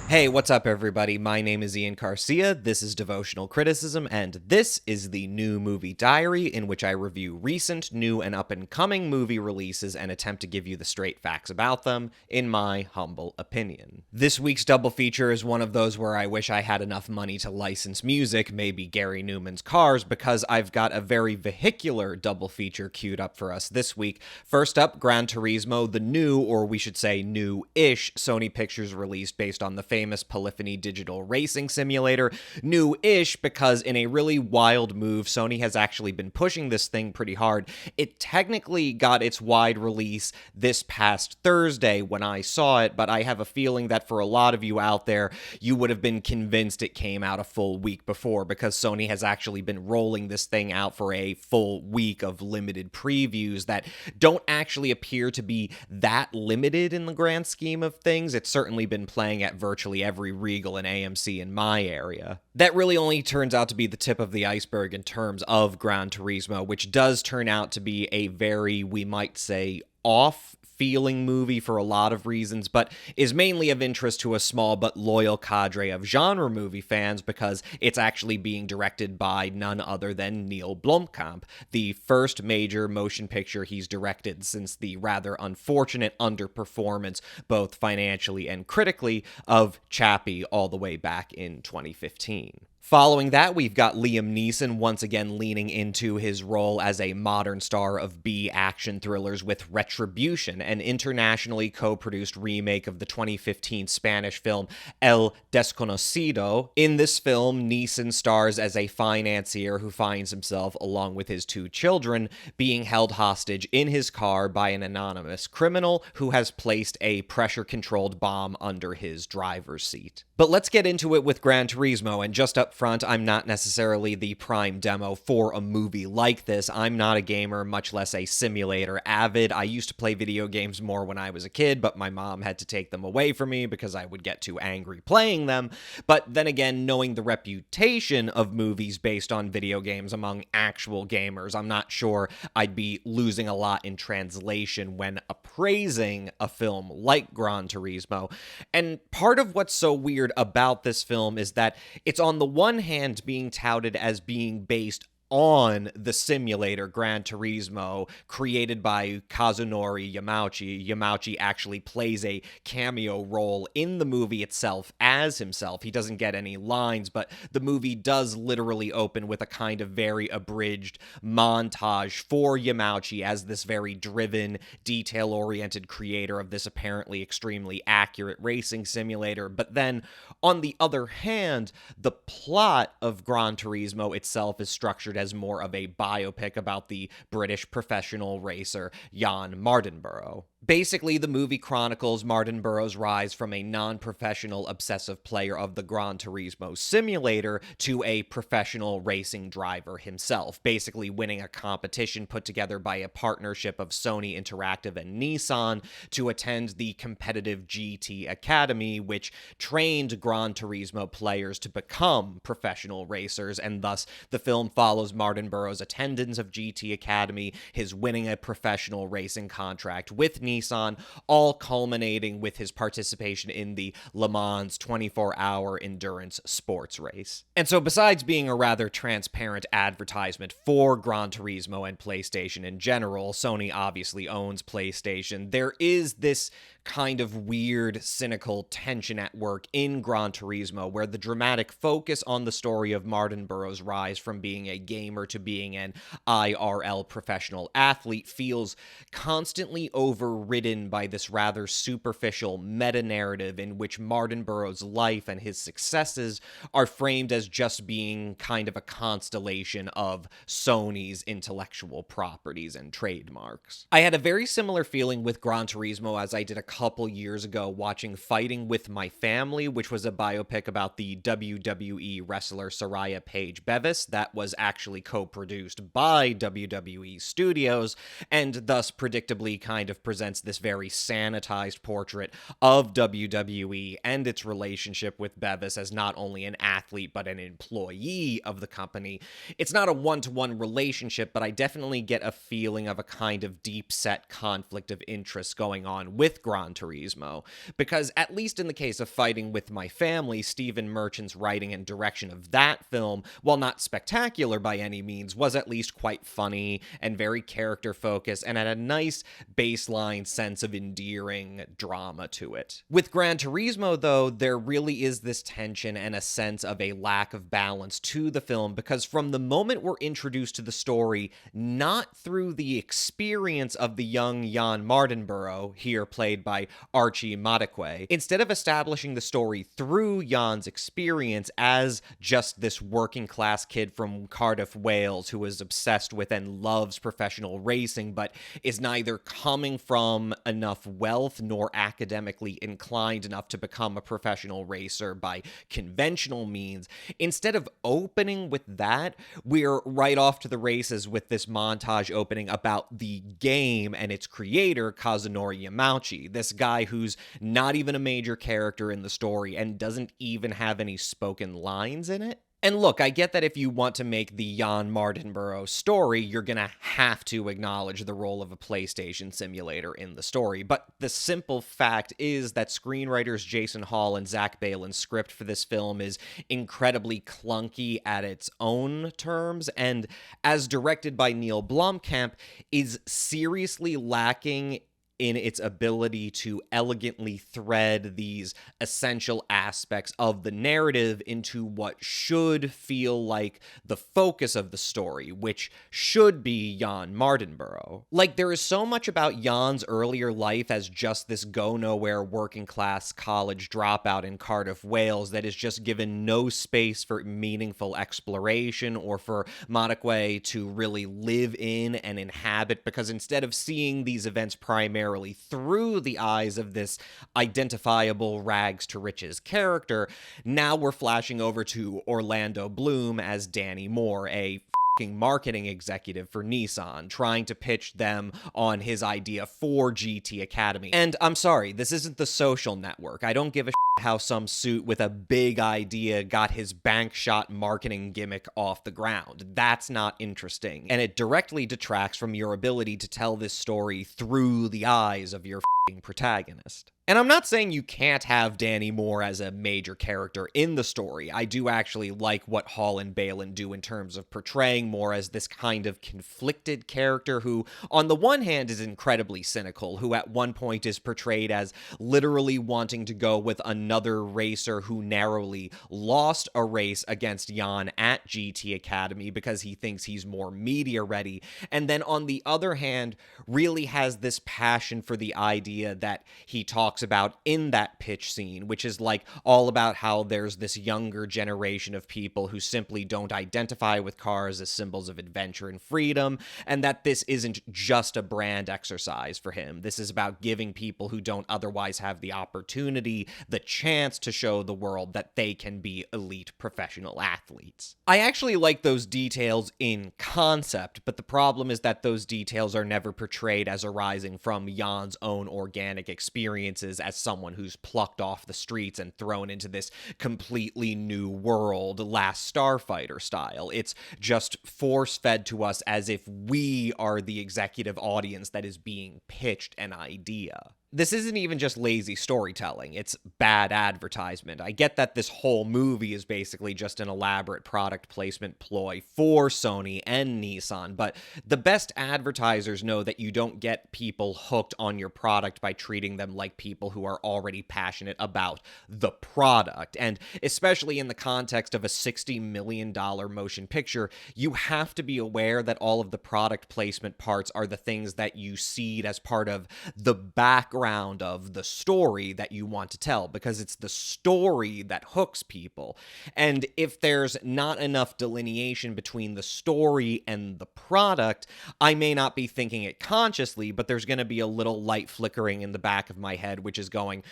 Hey, what's up, everybody? My name is Ian Garcia. This is Devotional Criticism, and this is the New Movie Diary, in which I review recent, new, and up-and-coming movie releases and attempt to give you the straight facts about them, in my humble opinion. This week's double feature is one of those where I wish I had enough money to license music, maybe Gary Numan's Cars, because I've got a very vehicular double feature queued up for us this week. First up, Gran Turismo, the new, or we should say new-ish, Sony Pictures release based on the famous Polyphony digital racing simulator. New-ish because in a really wild move, Sony has actually been pushing this thing pretty hard. It technically got its wide release this past Thursday when I saw it, but I have a feeling that for a lot of you out there, you would have been convinced it came out a full week before, because Sony has actually been rolling this thing out for a full week of limited previews that don't actually appear to be that limited in the grand scheme of things. It's certainly been playing at virtually every Regal and AMC in my area. That really only turns out to be the tip of the iceberg in terms of Gran Turismo, which does turn out to be a very, we might say, off-feeling movie for a lot of reasons, but is mainly of interest to a small but loyal cadre of genre movie fans because it's actually being directed by none other than Neil Blomkamp, the first major motion picture he's directed since the rather unfortunate underperformance, both financially and critically, of Chappie all the way back in 2015. Following that, we've got Liam Neeson once again leaning into his role as a modern star of B action thrillers with Retribution, an internationally co-produced remake of the 2015 Spanish film El Desconocido. In this film, Neeson stars as a financier who finds himself, along with his two children, being held hostage in his car by an anonymous criminal who has placed a pressure-controlled bomb under his driver's seat. But let's get into it with Gran Turismo, and just up front, I'm not necessarily the prime demo for a movie like this. I'm not a gamer, much less a simulator avid. I used to play video games more when I was a kid, but my mom had to take them away from me because I would get too angry playing them. But then again, knowing the reputation of movies based on video games among actual gamers, I'm not sure I'd be losing a lot in translation when appraising a film like Gran Turismo. And part of what's so weird about this film is that it's on the one hand being touted as being based on the simulator Gran Turismo created by Kazunori Yamauchi. Yamauchi actually plays a cameo role in the movie itself as himself. He doesn't get any lines, but the movie does literally open with a kind of very abridged montage for Yamauchi as this very driven, detail-oriented creator of this apparently extremely accurate racing simulator. But then, on the other hand, the plot of Gran Turismo itself is structured as more of a biopic about the British professional racer Jan Mardenborough. Basically, the movie chronicles Mardenborough's rise from a non-professional obsessive player of the Gran Turismo simulator to a professional racing driver himself, basically winning a competition put together by a partnership of Sony Interactive and Nissan to attend the competitive GT Academy, which trained Gran Turismo players to become professional racers, and thus the film follows Mardenborough's attendance of GT Academy, his winning a professional racing contract with Nissan, all culminating with his participation in the Le Mans 24-hour endurance sports race. And so besides being a rather transparent advertisement for Gran Turismo and PlayStation in general, Sony obviously owns PlayStation, there is this kind of weird, cynical tension at work in Gran Turismo, where the dramatic focus on the story of Mardenborough's rise from being a gamer to being an IRL professional athlete feels constantly overridden by this rather superficial meta-narrative in which Mardenborough's life and his successes are framed as just being kind of a constellation of Sony's intellectual properties and trademarks. I had a very similar feeling with Gran Turismo as I did a couple years ago watching Fighting with My Family, which was a biopic about the WWE wrestler Soraya Paige Bevis that was actually co-produced by WWE Studios, and thus predictably kind of presents this very sanitized portrait of WWE and its relationship with Bevis as not only an athlete but an employee of the company. It's not a one-to-one relationship, but I definitely get a feeling of a kind of deep-set conflict of interest going on with Gran Gran Turismo, because at least in the case of Fighting with My Family, Stephen Merchant's writing and direction of that film, while not spectacular by any means, was at least quite funny and very character-focused and had a nice baseline sense of endearing drama to it. With Gran Turismo, though, there really is this tension and a sense of a lack of balance to the film, because from the moment we're introduced to the story, not through the experience of the young Jan Mardenborough, here played by Archie Madekwe, instead of establishing the story through Jan's experience as just this working class kid from Cardiff, Wales, who is obsessed with and loves professional racing, but is neither coming from enough wealth nor academically inclined enough to become a professional racer by conventional means. Instead of opening with that, we're right off to the races with this montage opening about the game and its creator, Kazunori Yamauchi, this guy who's not even a major character in the story and doesn't even have any spoken lines in it. And look, I get that if you want to make the Jan Mardenborough story, you're gonna have to acknowledge the role of a PlayStation simulator in the story, but the simple fact is that screenwriters Jason Hall and Zach Balin's script for this film is incredibly clunky at its own terms, and as directed by Neil Blomkamp, is seriously lacking in its ability to elegantly thread these essential aspects of the narrative into what should feel like the focus of the story, which should be Jan Mardenborough. Like, there is so much about Jan's earlier life as just this go-nowhere working-class college dropout in Cardiff, Wales, that is just given no space for meaningful exploration or for Madekwe to really live in and inhabit, because instead of seeing these events primarily through the eyes of this identifiable rags to riches character, now we're flashing over to Orlando Bloom as Danny Moore, a marketing executive for Nissan, trying to pitch them on his idea for GT Academy. And I'm sorry, this isn't The Social Network. I don't give a how some suit with a big idea got his bank shot marketing gimmick off the ground. That's not interesting, and it directly detracts from your ability to tell this story through the eyes of your protagonist. And I'm not saying you can't have Danny Moore as a major character in the story. I do actually like what Hall and Balin do in terms of portraying Moore as this kind of conflicted character who, on the one hand, is incredibly cynical, who at one point is portrayed as literally wanting to go with another racer who narrowly lost a race against Jan at GT Academy because he thinks he's more media ready, and then on the other hand, really has this passion for the idea that he talks about in that pitch scene, which is like all about how there's this younger generation of people who simply don't identify with cars as symbols of adventure and freedom, and that this isn't just a brand exercise for him. This is about giving people who don't otherwise have the opportunity the chance to show the world that they can be elite professional athletes. I actually like those details in concept, but the problem is that those details are never portrayed as arising from Jan's own organic experiences as someone who's plucked off the streets and thrown into this completely new world, Last Starfighter style. It's just force-fed to us as if we are the executive audience that is being pitched an idea. This isn't even just lazy storytelling, it's bad advertisement. I get that this whole movie is basically just an elaborate product placement ploy for Sony and Nissan, but the best advertisers know that you don't get people hooked on your product by treating them like people who are already passionate about the product. And especially in the context of a $60 million motion picture, you have to be aware that all of the product placement parts are the things that you seed as part of the background of the story that you want to tell, because it's the story that hooks people. And if there's not enough delineation between the story and the product, I may not be thinking it consciously, but there's going to be a little light flickering in the back of my head, which is going,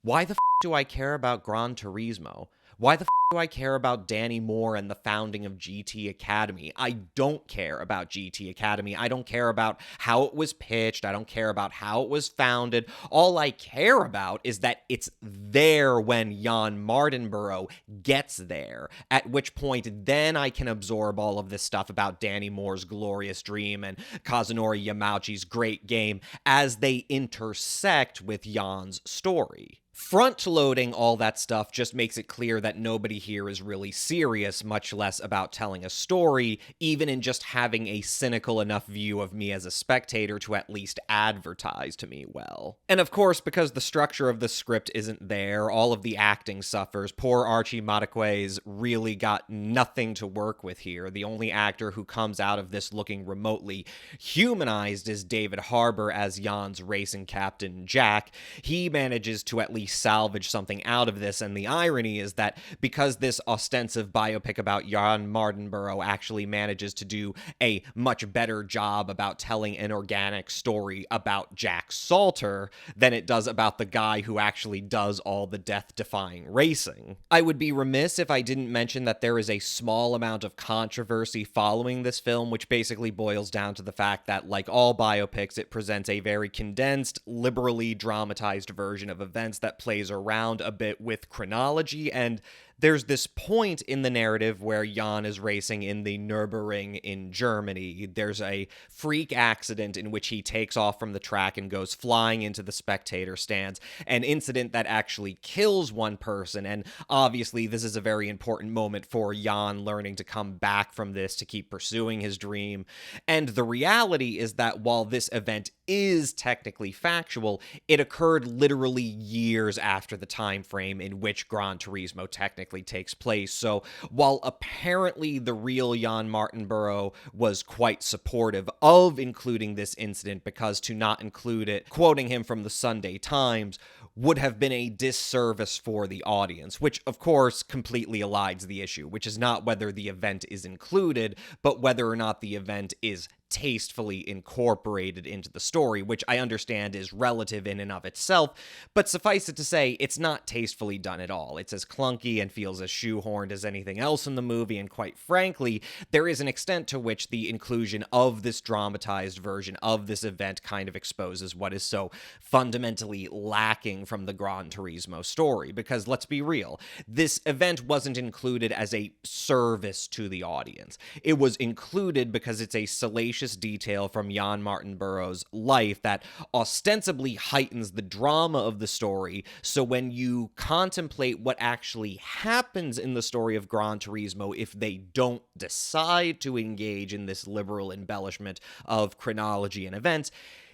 Why the do I care about Gran Turismo? Why the do I care about Danny Moore and the founding of GT Academy? I don't care about GT Academy. I don't care about how it was pitched. I don't care about how it was founded. All I care about is that it's there when Jan Mardenborough gets there, at which point then I can absorb all of this stuff about Danny Moore's glorious dream and Kazunori Yamauchi's great game as they intersect with Jan's story. Front-loading all that stuff just makes it clear that nobody here is really serious, much less about telling a story, even in just having a cynical enough view of me as a spectator to at least advertise to me well. And of course, because the structure of the script isn't there, all of the acting suffers. Poor Archie Mataquez really got nothing to work with here. The only actor who comes out of this looking remotely humanized is David Harbour as Jan's racing captain, Jack. He manages to at least salvage something out of this, and the irony is that because this ostensive biopic about Jan Mardenborough actually manages to do a much better job about telling an organic story about Jack Salter than it does about the guy who actually does all the death-defying racing. I would be remiss if I didn't mention that there is a small amount of controversy following this film, which basically boils down to the fact that, like all biopics, it presents a very condensed, liberally dramatized version of events that plays around a bit with chronology, and there's this point in the narrative where Jan is racing in the Nürburgring in Germany. There's a freak accident in which he takes off from the track and goes flying into the spectator stands, an incident that actually kills one person, and obviously this is a very important moment for Jan learning to come back from this to keep pursuing his dream. And the reality is that while this event is technically factual, it occurred literally years after the time frame in which Gran Turismo technically takes place. So while apparently the real Jan Mardenborough was quite supportive of including this incident because to not include it, quoting him from the Sunday Times, would have been a disservice for the audience, which of course completely elides the issue, which is not whether the event is included, but whether or not the event is tastefully incorporated into the story, which I understand is relative in and of itself, but suffice it to say, it's not tastefully done at all. It's as clunky and feels as shoehorned as anything else in the movie, and quite frankly, there is an extent to which the inclusion of this dramatized version of this event kind of exposes what is so fundamentally lacking from the Gran Turismo story, because let's be real, this event wasn't included as a service to the audience. It was included because it's a salacious detail from Jan Mardenborough's life that ostensibly heightens the drama of the story, so when you contemplate what actually happens in the story of Gran Turismo if they don't decide to engage in this liberal embellishment of chronology and events,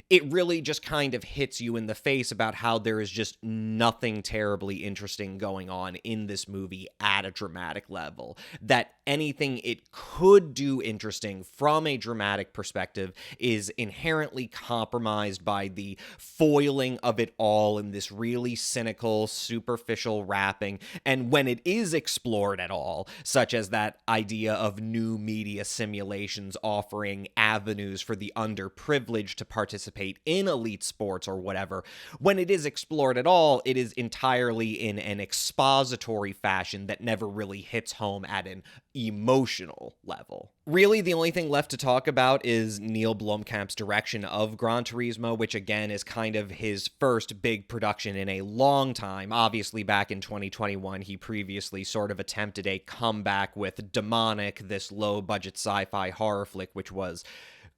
it really just kind of hits you in the face about how there is just nothing terribly interesting going on in this movie at a dramatic level. That anything it could do interesting from a dramatic perspective is inherently compromised by the foiling of it all in this really cynical, superficial wrapping, and when it is explored at all, such as that idea of new media simulations offering avenues for the underprivileged to participate in elite sports or whatever, when it is explored at all, it is entirely in an expository fashion that never really hits home at an emotional level. Really, the only thing left to talk about is Neil Blomkamp's direction of Gran Turismo, which again is kind of his first big production in a long time. Obviously, back in 2021, he previously sort of attempted a comeback with Demonic, this low-budget sci-fi horror flick, which was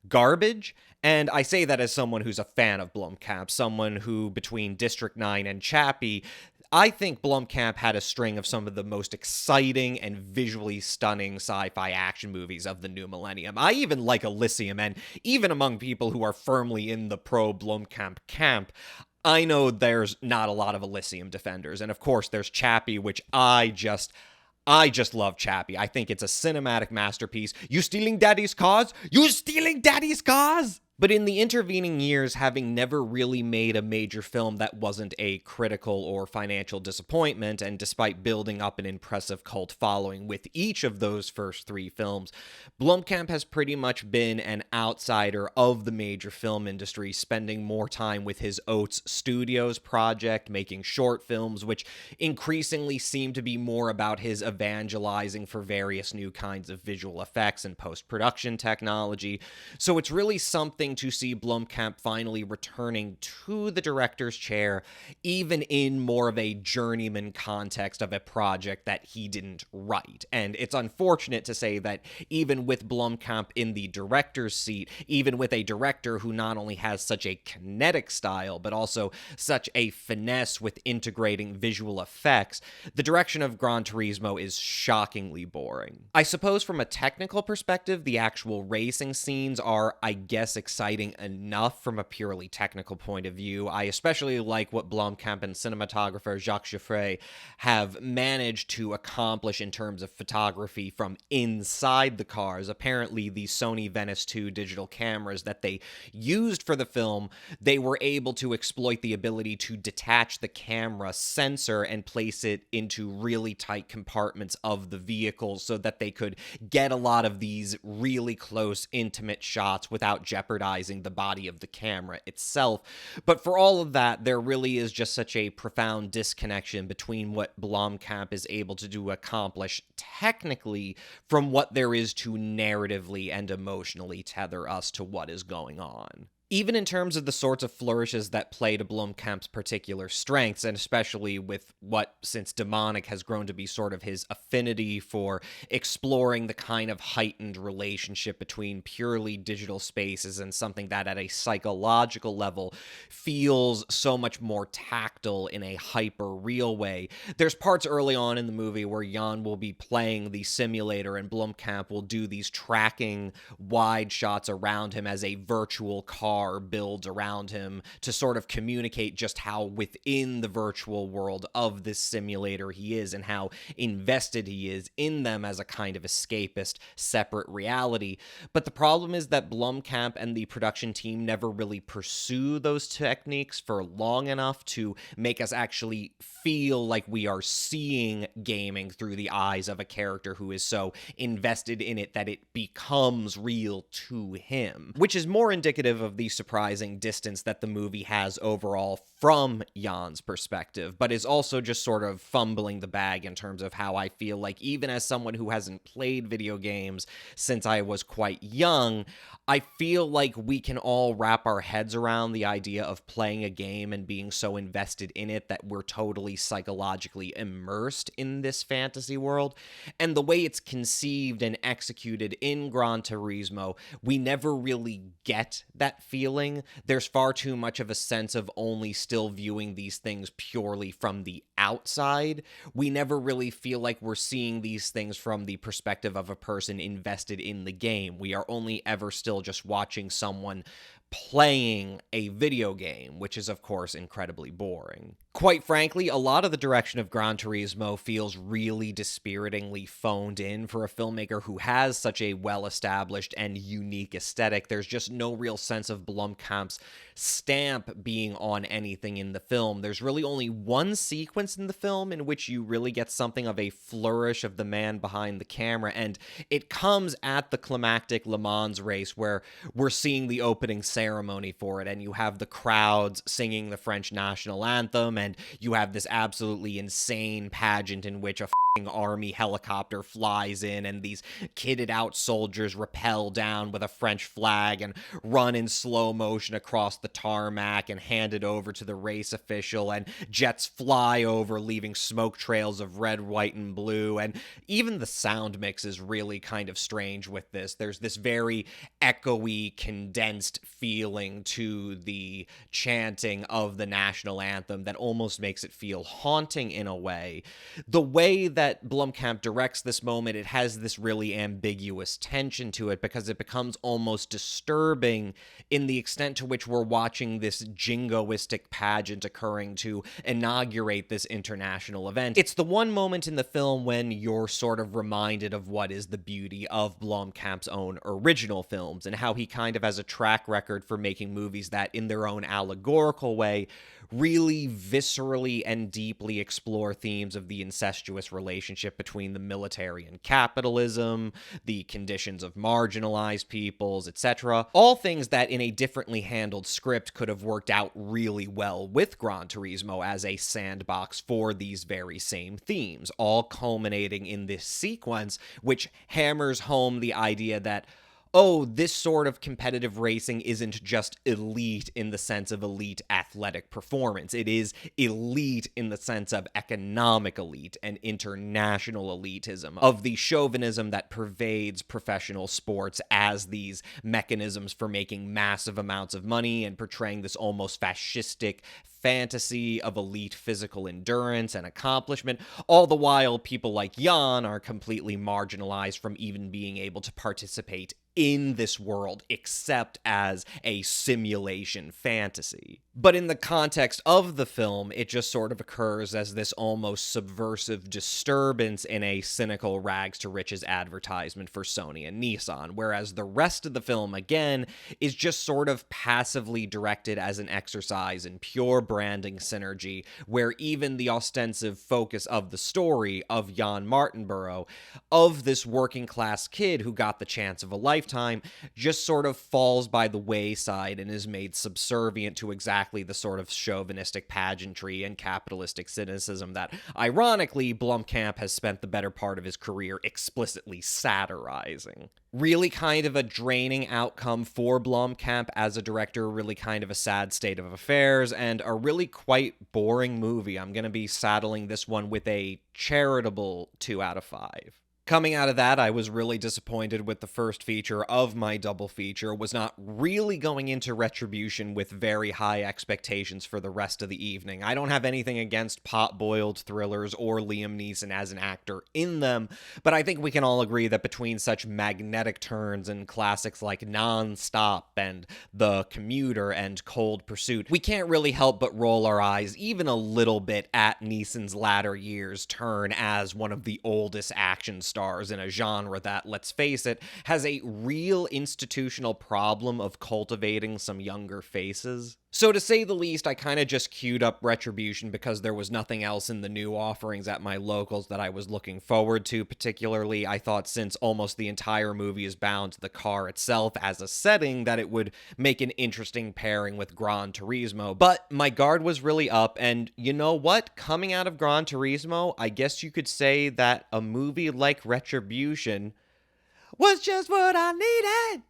garbage, and I say that as someone who's a fan of Blomkamp, someone who, between District 9 and Chappie, I think Blomkamp had a string of some of the most exciting and visually stunning sci-fi action movies of the new millennium. I even like Elysium, and even among people who are firmly in the pro-Blomkamp camp, I know there's not a lot of Elysium defenders, and of course there's Chappie, which I just love Chappie. I think it's a cinematic masterpiece. You stealing daddy's cars? You stealing daddy's cars? But in the intervening years, having never really made a major film that wasn't a critical or financial disappointment, and despite building up an impressive cult following with each of those first three films, Blomkamp has pretty much been an outsider of the major film industry, spending more time with his Oats Studios project, making short films, which increasingly seem to be more about his evangelizing for various new kinds of visual effects and post-production technology. So it's really something to see Blomkamp finally returning to the director's chair, even in more of a journeyman context of a project that he didn't write. And it's unfortunate to say that even with Blomkamp in the director's seat, even with a director who not only has such a kinetic style, but also such a finesse with integrating visual effects, the direction of Gran Turismo is shockingly boring. I suppose from a technical perspective, the actual racing scenes are, I guess, exciting enough from a purely technical point of view. I especially like what Blomkamp and cinematographer Jacques Jaffray have managed to accomplish in terms of photography from inside the cars. Apparently, the Sony Venice 2 digital cameras that they used for the film, they were able to exploit the ability to detach the camera sensor and place it into really tight compartments of the vehicle so that they could get a lot of these really close, intimate shots without jeopardizing the body of the camera itself. But for all of that, there really is just such a profound disconnection between what Blomkamp is able to accomplish technically from what there is to narratively and emotionally tether us to what is going on. Even in terms of the sorts of flourishes that play to Blomkamp's particular strengths, and especially with what, since Demonic, has grown to be sort of his affinity for exploring the kind of heightened relationship between purely digital spaces and something that at a psychological level feels so much more tactile in a hyper-real way. There's parts early on in the movie where Jan will be playing the simulator and Blomkamp will do these tracking wide shots around him as a virtual car builds around him to sort of communicate just how within the virtual world of this simulator he is and how invested he is in them as a kind of escapist, separate reality. But the problem is that Blomkamp and the production team never really pursue those techniques for long enough to make us actually feel like we are seeing gaming through the eyes of a character who is so invested in it that it becomes real to him, which is more indicative of the surprising distance that the movie has overall from Jan's perspective, but is also just sort of fumbling the bag in terms of how I feel like, even as someone who hasn't played video games since I was quite young, I feel like we can all wrap our heads around the idea of playing a game and being so invested in it that we're totally psychologically immersed in this fantasy world. And the way it's conceived and executed in Gran Turismo, we never really get that feeling. There's far too much of a sense of only still viewing these things purely from the outside. We never really feel like we're seeing these things from the perspective of a person invested in the game. We are only ever still just watching someone playing a video game, which is, of course, incredibly boring. Quite frankly, a lot of the direction of Gran Turismo feels really dispiritingly phoned in for a filmmaker who has such a well-established and unique aesthetic. There's just no real sense of Blomkamp's stamp being on anything in the film. There's really only one sequence in the film in which you really get something of a flourish of the man behind the camera, and it comes at the climactic Le Mans race where we're seeing the opening ceremony for it, and you have the crowds singing the French national anthem, and you have this absolutely insane pageant in which a army helicopter flies in and these kitted out soldiers rappel down with a French flag and run in slow motion across the tarmac and hand it over to the race official, and jets fly over leaving smoke trails of red, white, and blue. And even the sound mix is really kind of strange with this. There's this very echoey, condensed feeling to the chanting of the national anthem that almost makes it feel haunting in a way. The way that that Blomkamp directs this moment, it has this really ambiguous tension to it because it becomes almost disturbing in the extent to which we're watching this jingoistic pageant occurring to inaugurate this international event. It's the one moment in the film when you're sort of reminded of what is the beauty of Blomkamp's own original films and how he kind of has a track record for making movies that, in their own allegorical way, really viscerally and deeply explore themes of the incestuous relationship between the military and capitalism, the conditions of marginalized peoples, etc. All things that in a differently handled script could have worked out really well with Gran Turismo as a sandbox for these very same themes, all culminating in this sequence which hammers home the idea that, oh, this sort of competitive racing isn't just elite in the sense of elite athletic performance. It is elite in the sense of economic elite and international elitism, of the chauvinism that pervades professional sports as these mechanisms for making massive amounts of money and portraying this almost fascistic fantasy of elite physical endurance and accomplishment, all the while people like Jan are completely marginalized from even being able to participate in this world except as a simulation fantasy. But in the context of the film, it just sort of occurs as this almost subversive disturbance in a cynical rags to riches advertisement for Sony and Nissan, whereas the rest of the film, again, is just sort of passively directed as an exercise in pure branding synergy, where even the ostensive focus of the story of Jan Martinborough, of this working class kid who got the chance of a lifetime, just sort of falls by the wayside and is made subservient to exactly the sort of chauvinistic pageantry and capitalistic cynicism that, ironically, Blomkamp has spent the better part of his career explicitly satirizing. Really kind of a draining outcome for Blomkamp as a director, really kind of a sad state of affairs, and a really quite boring movie. I'm going to be saddling this one with a charitable 2 out of 5. Coming out of that, I was really disappointed with the first feature of my double feature, was not really going into Retribution with very high expectations for the rest of the evening. I don't have anything against pot-boiled thrillers or Liam Neeson as an actor in them, but I think we can all agree that between such magnetic turns and classics like Non-Stop and The Commuter and Cold Pursuit, we can't really help but roll our eyes even a little bit at Neeson's latter years' turn as one of the oldest action stars in a genre that, let's face it, has a real institutional problem of cultivating some younger faces. So to say the least, I kind of just queued up Retribution because there was nothing else in the new offerings at my locals that I was looking forward to particularly. I thought since almost the entire movie is bound to the car itself as a setting that it would make an interesting pairing with Gran Turismo. But my guard was really up, and you know what? Coming out of Gran Turismo, I guess you could say that a movie like Retribution was just what I needed.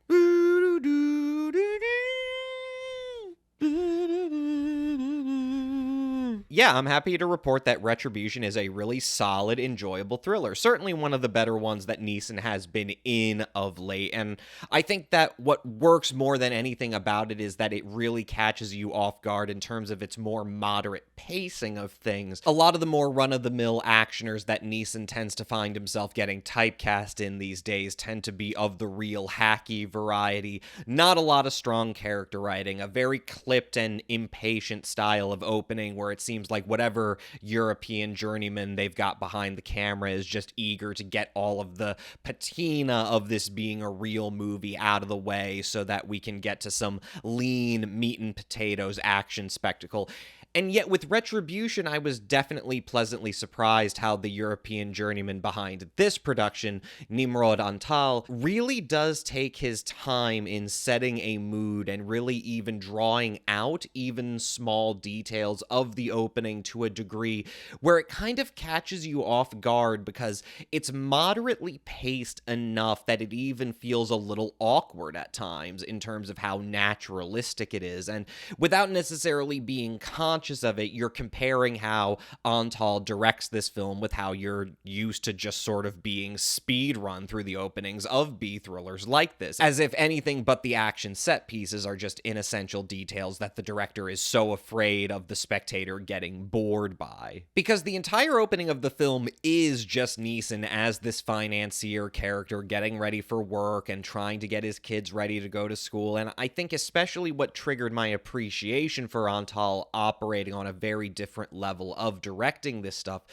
Yeah, I'm happy to report that Retribution is a really solid, enjoyable thriller. Certainly one of the better ones that Neeson has been in of late. And I think that what works more than anything about it is that it really catches you off guard in terms of its more moderate pacing of things. A lot of the more run-of-the-mill actioners that Neeson tends to find himself getting typecast in these days tend to be of the real hacky variety. Not a lot of strong character writing, a very clipped and impatient style of opening where it seems like whatever European journeyman they've got behind the camera is just eager to get all of the patina of this being a real movie out of the way so that we can get to some lean meat and potatoes action spectacle. And yet with Retribution, I was definitely pleasantly surprised how the European journeyman behind this production, Nimrod Antal, really does take his time in setting a mood and really even drawing out even small details of the opening to a degree where it kind of catches you off guard because it's moderately paced enough that it even feels a little awkward at times in terms of how naturalistic it is, and without necessarily being conscious conscious of it, you're comparing how Antal directs this film with how you're used to just sort of being speed run through the openings of B thrillers like this, as if anything but the action set pieces are just inessential details that the director is so afraid of the spectator getting bored by. Because the entire opening of the film is just Neeson as this financier character getting ready for work and trying to get his kids ready to go to school, and I think especially what triggered my appreciation for Antal operating on a very different level of directing this stuff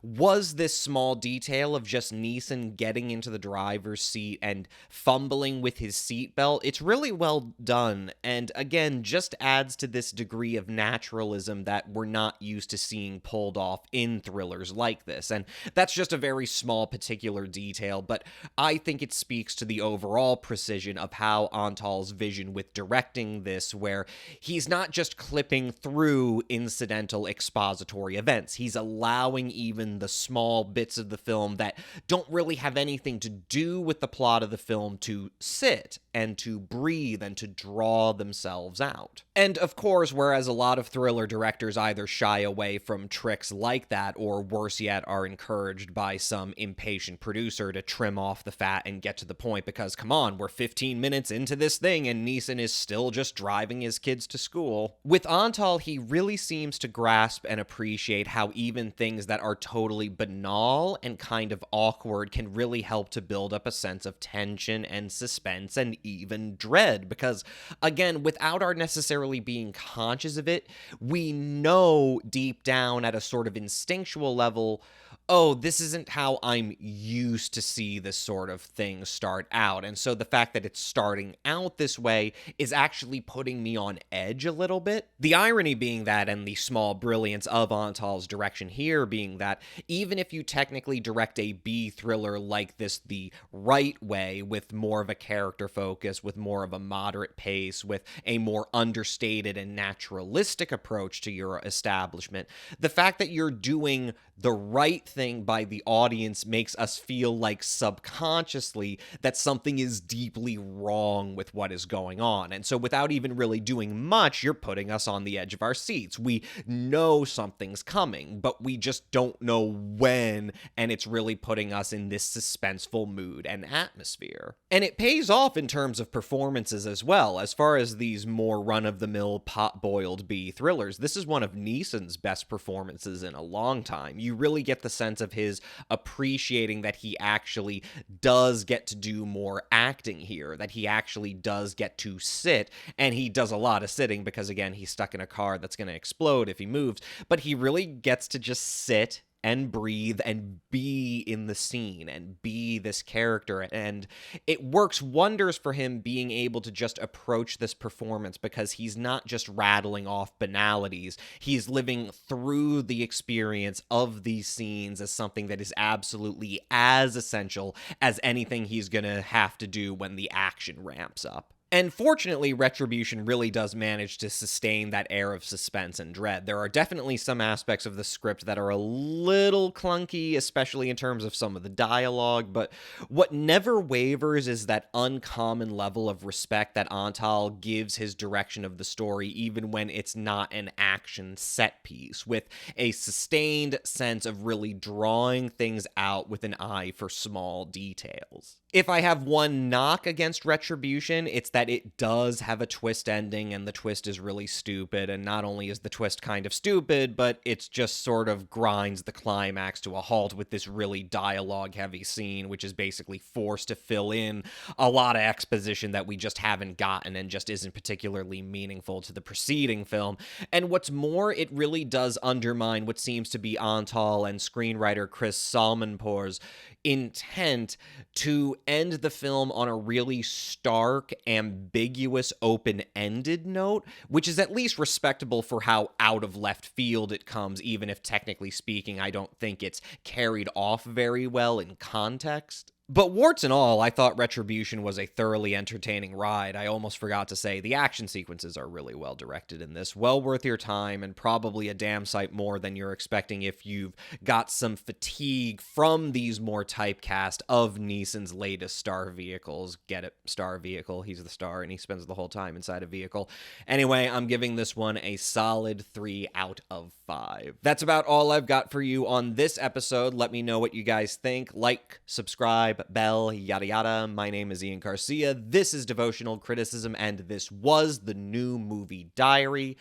was this small detail of just Neeson getting into the driver's seat and fumbling with his seatbelt. It's really well done, and again, just adds to this degree of naturalism that we're not used to seeing pulled off in thrillers like this. And that's just a very small particular detail, but I think it speaks to the overall precision of how Antal's vision with directing this, where he's not just clipping through incidental expository events. He's allowing even the small bits of the film that don't really have anything to do with the plot of the film to sit and to breathe and to draw themselves out. And of course, whereas a lot of thriller directors either shy away from tricks like that, or worse yet, are encouraged by some impatient producer to trim off the fat and get to the point because, come on, we're 15 minutes into this thing and Neeson is still just driving his kids to school. With Antal, he really seems to grasp and appreciate how even things that are totally banal and kind of awkward can really help to build up a sense of tension and suspense and even dread, because again, without our necessarily being conscious of it, we know deep down at a sort of instinctual level, oh, this isn't how I'm used to see this sort of thing start out. And so the fact that it's starting out this way is actually putting me on edge a little bit. The irony being that, and the small brilliance of Antal's direction here being that, even if you technically direct a B thriller like this the right way, with more of a character focus, with more of a moderate pace, with a more understated and naturalistic approach to your establishment, the fact that you're doing the right thing by the audience makes us feel like subconsciously that something is deeply wrong with what is going on. And so without even really doing much, you're putting us on the edge of our seats. We know something's coming, but we just don't know when, and it's really putting us in this suspenseful mood and atmosphere. And it pays off in terms of performances as well. As far as these more run-of-the-mill pot-boiled B thrillers, this is one of Neeson's best performances in a long time. You really get the sense of his appreciating that he actually does get to do more acting here, that he actually does get to sit, and he does a lot of sitting because, again, he's stuck in a car that's going to explode if he moves, but he really gets to just sit and breathe and be in the scene and be this character. And it works wonders for him being able to just approach this performance because he's not just rattling off banalities. He's living through the experience of these scenes as something that is absolutely as essential as anything he's going to have to do when the action ramps up. And fortunately, Retribution really does manage to sustain that air of suspense and dread. There are definitely some aspects of the script that are a little clunky, especially in terms of some of the dialogue, but what never wavers is that uncommon level of respect that Antal gives his direction of the story, even when it's not an action set piece, with a sustained sense of really drawing things out with an eye for small details. If I have one knock against Retribution, it's that it does have a twist ending, and the twist is really stupid, and not only is the twist kind of stupid, but it's just sort of grinds the climax to a halt with this really dialogue-heavy scene, which is basically forced to fill in a lot of exposition that we just haven't gotten and just isn't particularly meaningful to the preceding film. And what's more, it really does undermine what seems to be Antal and screenwriter Chris Salmanpour's intent to end the film on a really stark, ambiguous, open-ended note, which is at least respectable for how out of left field it comes, even if technically speaking, I don't think it's carried off very well in context. But warts and all, I thought Retribution was a thoroughly entertaining ride. I almost forgot to say the action sequences are really well directed in this. Well worth your time, and probably a damn sight more than you're expecting if you've got some fatigue from these more typecast of Neeson's latest star vehicles. Get it? Star vehicle. He's the star, and he spends the whole time inside a vehicle. Anyway, I'm giving this one a solid 3 out of 5. That's about all I've got for you on this episode. Let me know what you guys think. Like, subscribe, bell, yada yada. My name is Ian Garcia. This is Devotional Criticism, and this was the New Movie Diary.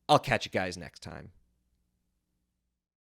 I'll catch you guys next time.